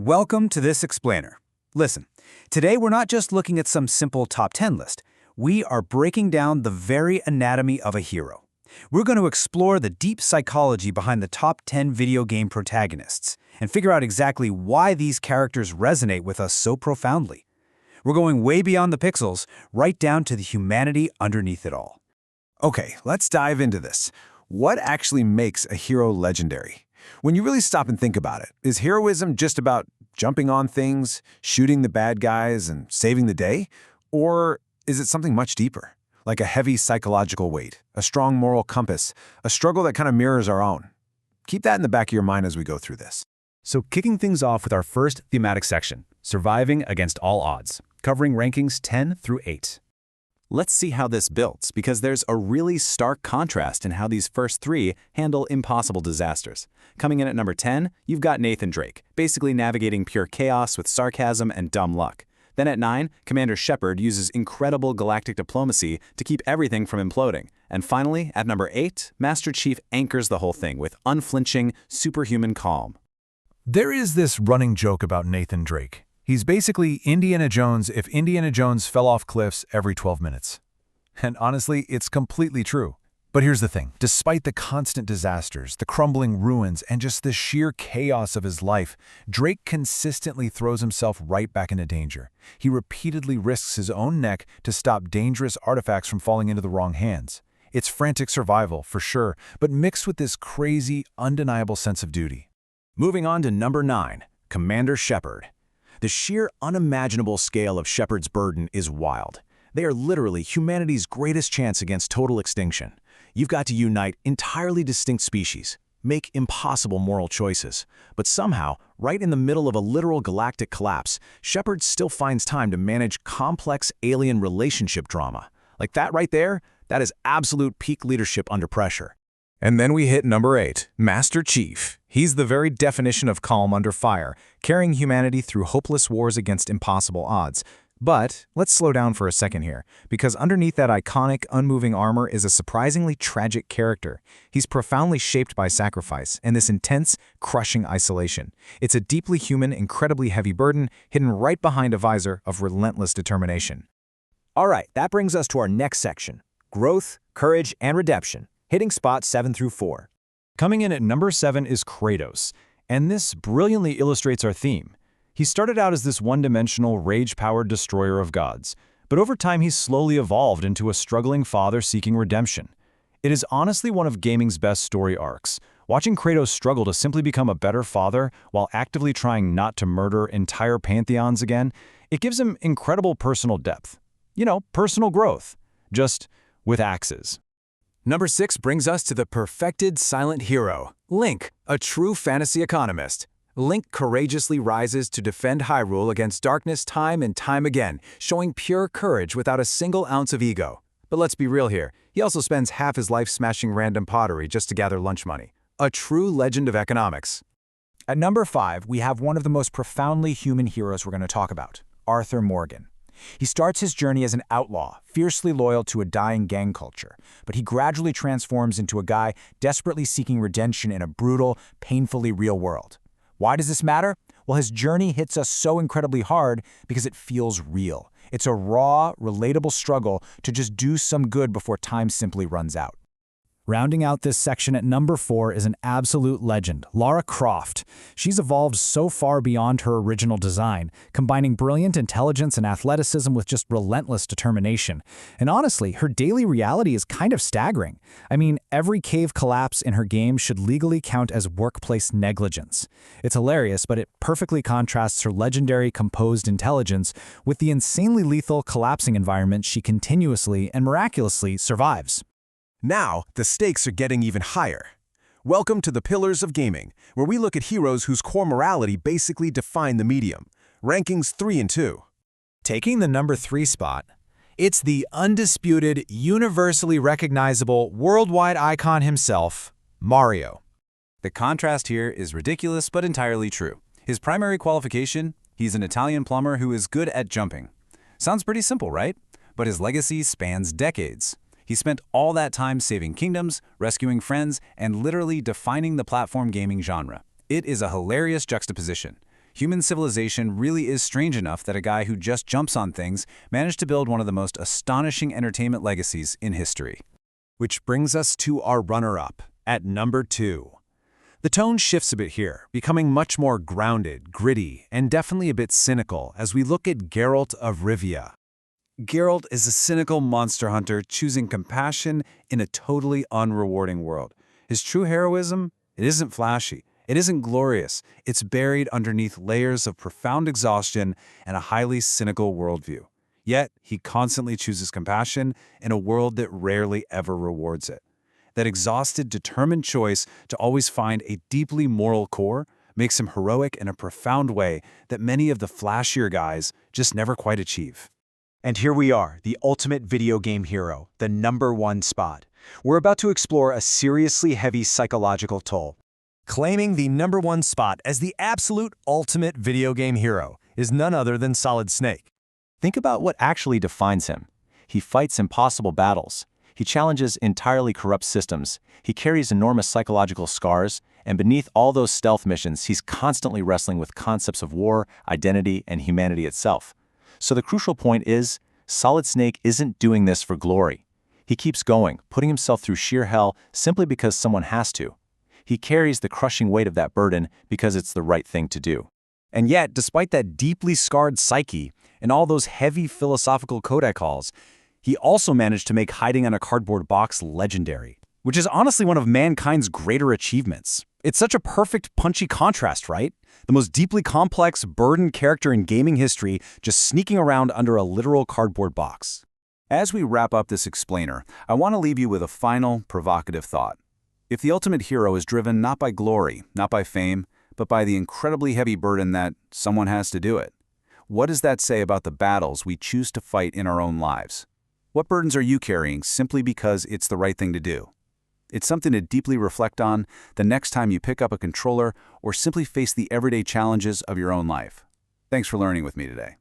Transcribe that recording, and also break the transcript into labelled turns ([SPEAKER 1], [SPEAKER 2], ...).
[SPEAKER 1] Welcome to this explainer. Listen, today we're not just looking at some simple top 10 list. We are breaking down the very anatomy of a hero. We're going to explore the deep psychology behind the top 10 video game protagonists and figure out exactly why these characters resonate with us so profoundly. We're going way beyond the pixels, right down to the humanity underneath it all.
[SPEAKER 2] Okay, let's dive into this. What actually makes a hero legendary? When you really stop and think about it, is heroism just about jumping on things, shooting the bad guys, and saving the day? Or is it something much deeper, like a heavy psychological weight, a strong moral compass, a struggle that kind of mirrors our own? Keep that in the back of your mind as we go through this.
[SPEAKER 1] So kicking things off with our first thematic section, Surviving Against All Odds, covering rankings 10 through 8.
[SPEAKER 3] Let's see how this builds, because there's a really stark contrast in how these first three handle impossible disasters. Coming in at number 10, you've got Nathan Drake, basically navigating pure chaos with sarcasm and dumb luck. Then at 9, Commander Shepard uses incredible galactic diplomacy to keep everything from imploding. And finally, at number 8, Master Chief anchors the whole thing with unflinching, superhuman calm.
[SPEAKER 4] There is this running joke about Nathan Drake. He's basically Indiana Jones if Indiana Jones fell off cliffs every 12 minutes. And honestly, it's completely true. But here's the thing. Despite the constant disasters, the crumbling ruins, and just the sheer chaos of his life, Drake consistently throws himself right back into danger. He repeatedly risks his own neck to stop dangerous artifacts from falling into the wrong hands. It's frantic survival, for sure, but mixed with this crazy, undeniable sense of duty.
[SPEAKER 3] Moving on to number 9, Commander Shepard. The sheer unimaginable scale of Shepard's burden is wild. They are literally humanity's greatest chance against total extinction. You've got to unite entirely distinct species, make impossible moral choices. But somehow, right in the middle of a literal galactic collapse, Shepard still finds time to manage complex alien relationship drama. Like that right there, that is absolute peak leadership under pressure.
[SPEAKER 2] And then we hit number 8, Master Chief. He's the very definition of calm under fire, carrying humanity through hopeless wars against impossible odds. But let's slow down for a second here, because underneath that iconic, unmoving armor is a surprisingly tragic character. He's profoundly shaped by sacrifice and this intense, crushing isolation. It's a deeply human, incredibly heavy burden hidden right behind a visor of relentless determination.
[SPEAKER 5] All right, that brings us to our next section, Growth, Courage, and Redemption, hitting spots 7 through 4.
[SPEAKER 4] Coming in at number 7 is Kratos, and this brilliantly illustrates our theme. He started out as this one-dimensional, rage-powered destroyer of gods, but over time he's slowly evolved into a struggling father seeking redemption. It is honestly one of gaming's best story arcs. Watching Kratos struggle to simply become a better father while actively trying not to murder entire pantheons again, it gives him incredible personal depth. You know, personal growth, just with axes.
[SPEAKER 2] Number 6 brings us to the perfected silent hero, Link, a true fantasy economist. Link courageously rises to defend Hyrule against darkness time and time again, showing pure courage without a single ounce of ego. But let's be real here, he also spends half his life smashing random pottery just to gather lunch money. A true legend of economics.
[SPEAKER 5] At number 5, we have one of the most profoundly human heroes we're going to talk about, Arthur Morgan. He starts his journey as an outlaw, fiercely loyal to a dying gang culture, but he gradually transforms into a guy desperately seeking redemption in a brutal, painfully real world. Why does this matter? Well, his journey hits us so incredibly hard because it feels real. It's a raw, relatable struggle to just do some good before time simply runs out.
[SPEAKER 1] Rounding out this section at number 4 is an absolute legend, Lara Croft. She's evolved so far beyond her original design, combining brilliant intelligence and athleticism with just relentless determination. And honestly, her daily reality is kind of staggering. I mean, every cave collapse in her game should legally count as workplace negligence. It's hilarious, but it perfectly contrasts her legendary composed intelligence with the insanely lethal collapsing environment she continuously and miraculously survives.
[SPEAKER 2] Now, the stakes are getting even higher. Welcome to the Pillars of Gaming, where we look at heroes whose core morality basically define the medium. Rankings 3 and 2.
[SPEAKER 5] Taking the number 3 spot, it's the undisputed, universally recognizable, worldwide icon himself, Mario.
[SPEAKER 3] The contrast here is ridiculous but entirely true. His primary qualification, he's an Italian plumber who is good at jumping. Sounds pretty simple, right? But his legacy spans decades. He spent all that time saving kingdoms, rescuing friends, and literally defining the platform gaming genre. It is a hilarious juxtaposition.
[SPEAKER 5] Human civilization really is strange enough that a guy who just jumps on things managed to build one of the most astonishing entertainment legacies in history.
[SPEAKER 3] Which brings us to our runner-up, at number 2. The tone shifts a bit here, becoming much more grounded, gritty, and definitely a bit cynical as we look at Geralt of Rivia. Geralt is a cynical monster hunter choosing compassion in a totally unrewarding world. His true heroism? It isn't flashy. It isn't glorious. It's buried underneath layers of profound exhaustion and a highly cynical worldview. Yet, he constantly chooses compassion in a world that rarely ever rewards it. That exhausted, determined choice to always find a deeply moral core makes him heroic in a profound way that many of the flashier guys just never quite achieve.
[SPEAKER 6] And here we are, the ultimate video game hero, the number 1 spot. We're about to explore a seriously heavy psychological toll.
[SPEAKER 7] Claiming the number 1 spot as the absolute ultimate video game hero is none other than Solid Snake.
[SPEAKER 2] Think about what actually defines him. He fights impossible battles. He challenges entirely corrupt systems. He carries enormous psychological scars, and beneath all those stealth missions, he's constantly wrestling with concepts of war, identity, and humanity itself. So the crucial point is, Solid Snake isn't doing this for glory. He keeps going, putting himself through sheer hell simply because someone has to. He carries the crushing weight of that burden because it's the right thing to do.
[SPEAKER 5] And yet, despite that deeply scarred psyche and all those heavy philosophical codec calls, he also managed to make hiding on a cardboard box legendary, which is honestly one of mankind's greater achievements. It's such a perfect, punchy contrast, right? The most deeply complex, burdened character in gaming history just sneaking around under a literal cardboard box. As we wrap up this explainer, I want to leave you with a final, provocative thought. If the ultimate hero is driven not by glory, not by fame, but by the incredibly heavy burden that someone has to do it, what does that say about the battles we choose to fight in our own lives? What burdens are you carrying simply because it's the right thing to do? It's something to deeply reflect on the next time you pick up a controller or simply face the everyday challenges of your own life. Thanks for learning with me today.